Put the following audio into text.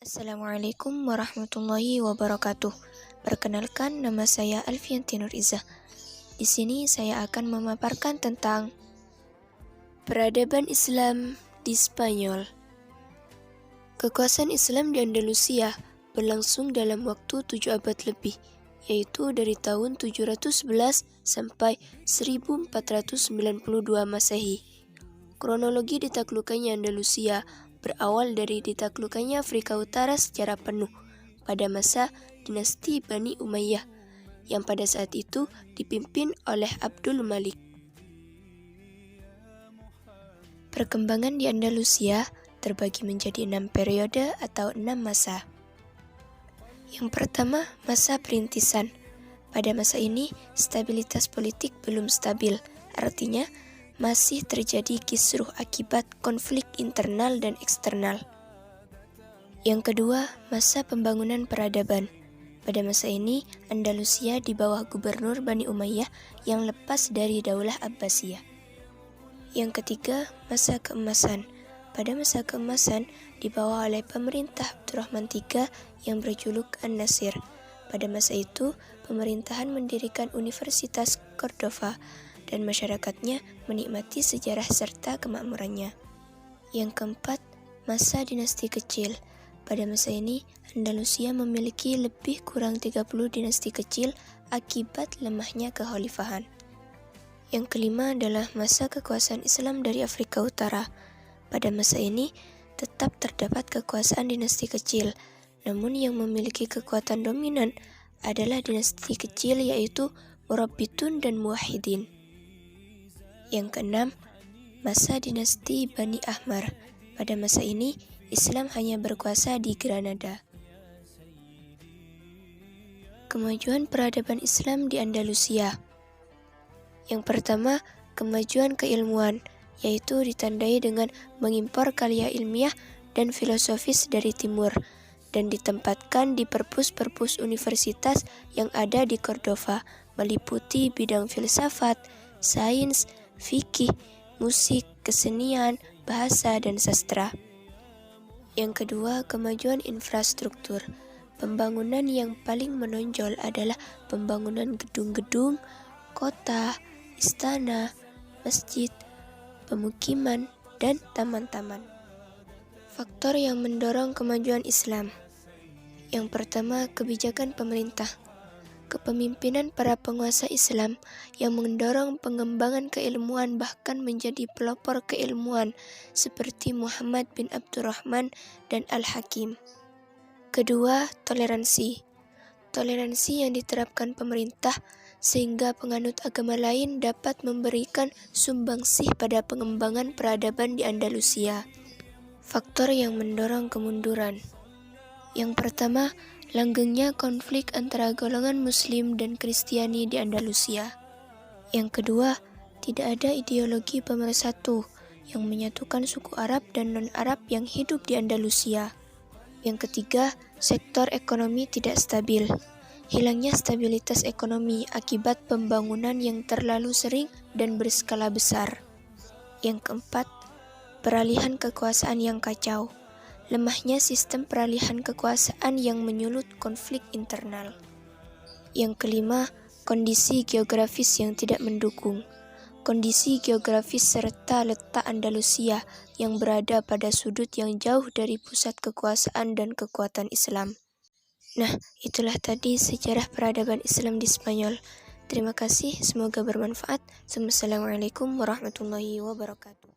Assalamualaikum warahmatullahi wabarakatuh. Perkenalkan, nama saya Alfianti Nur Izzah. Di sini saya akan memaparkan tentang peradaban Islam di Spanyol. Kekuasaan Islam di Andalusia berlangsung dalam waktu 7 abad lebih, yaitu dari tahun 711 sampai 1492 Masehi. Kronologi ditaklukannya Andalusia berawal dari ditaklukannya Afrika Utara secara penuh pada masa dinasti Bani Umayyah yang pada saat itu dipimpin oleh Abdul Malik. Perkembangan di Andalusia terbagi menjadi 6 periode atau 6 masa. Yang pertama, masa perintisan. Pada masa ini, stabilitas politik belum stabil, artinya masih terjadi kisruh akibat konflik internal dan eksternal. Yang kedua, masa pembangunan peradaban. Pada masa ini, Andalusia di bawah gubernur Bani Umayyah yang lepas dari Daulah Abbasiyah. Yang ketiga, masa keemasan. Pada masa keemasan, dibawa oleh pemerintah Abdurrahman III yang berjuluk An-Nasir. Pada masa itu, pemerintahan mendirikan Universitas Cordova dan masyarakatnya menikmati sejarah serta kemakmurannya. Yang keempat, masa dinasti kecil. Pada masa ini, Andalusia memiliki lebih kurang 30 dinasti kecil akibat lemahnya kekhalifahan. Yang kelima adalah masa kekuasaan Islam dari Afrika Utara. Pada masa ini, tetap terdapat kekuasaan dinasti kecil, namun yang memiliki kekuatan dominan adalah dinasti kecil yaitu Murabbitun dan Muwahhidin. Yang keenam, masa dinasti Bani Ahmar. Pada masa ini, Islam hanya berkuasa di Granada. Kemajuan peradaban Islam di Andalusia. Yang pertama, kemajuan keilmuan, yaitu ditandai dengan mengimpor karya ilmiah dan filosofis dari timur, dan ditempatkan di perpus-perpus universitas yang ada di Cordova, meliputi bidang filsafat, sains, fikih, musik, kesenian, bahasa, dan sastra. Yang kedua, kemajuan infrastruktur. Pembangunan yang paling menonjol adalah pembangunan gedung-gedung, kota, istana, masjid, pemukiman, dan taman-taman. Faktor yang mendorong kemajuan Islam. Yang pertama, kebijakan pemerintah. Kepemimpinan para penguasa Islam yang mendorong pengembangan keilmuan bahkan menjadi pelopor keilmuan seperti Muhammad bin Abdurrahman dan Al-Hakim. Kedua, toleransi. Toleransi yang diterapkan pemerintah sehingga penganut agama lain dapat memberikan sumbangsih pada pengembangan peradaban di Andalusia. Faktor yang mendorong kemunduran. Yang pertama, langgengnya konflik antara golongan Muslim dan Kristiani di Andalusia. Yang kedua, tidak ada ideologi pemersatu yang menyatukan suku Arab dan non-Arab yang hidup di Andalusia. Yang ketiga, sektor ekonomi tidak stabil. Hilangnya stabilitas ekonomi akibat pembangunan yang terlalu sering dan berskala besar. Yang keempat, peralihan kekuasaan yang kacau. Lemahnya sistem peralihan kekuasaan yang menyulut konflik internal. Yang kelima, kondisi geografis yang tidak mendukung. Kondisi geografis serta letak Andalusia yang berada pada sudut yang jauh dari pusat kekuasaan dan kekuatan Islam. Nah, itulah tadi sejarah peradaban Islam di Spanyol. Terima kasih, semoga bermanfaat. Wassalamualaikum warahmatullahi wabarakatuh.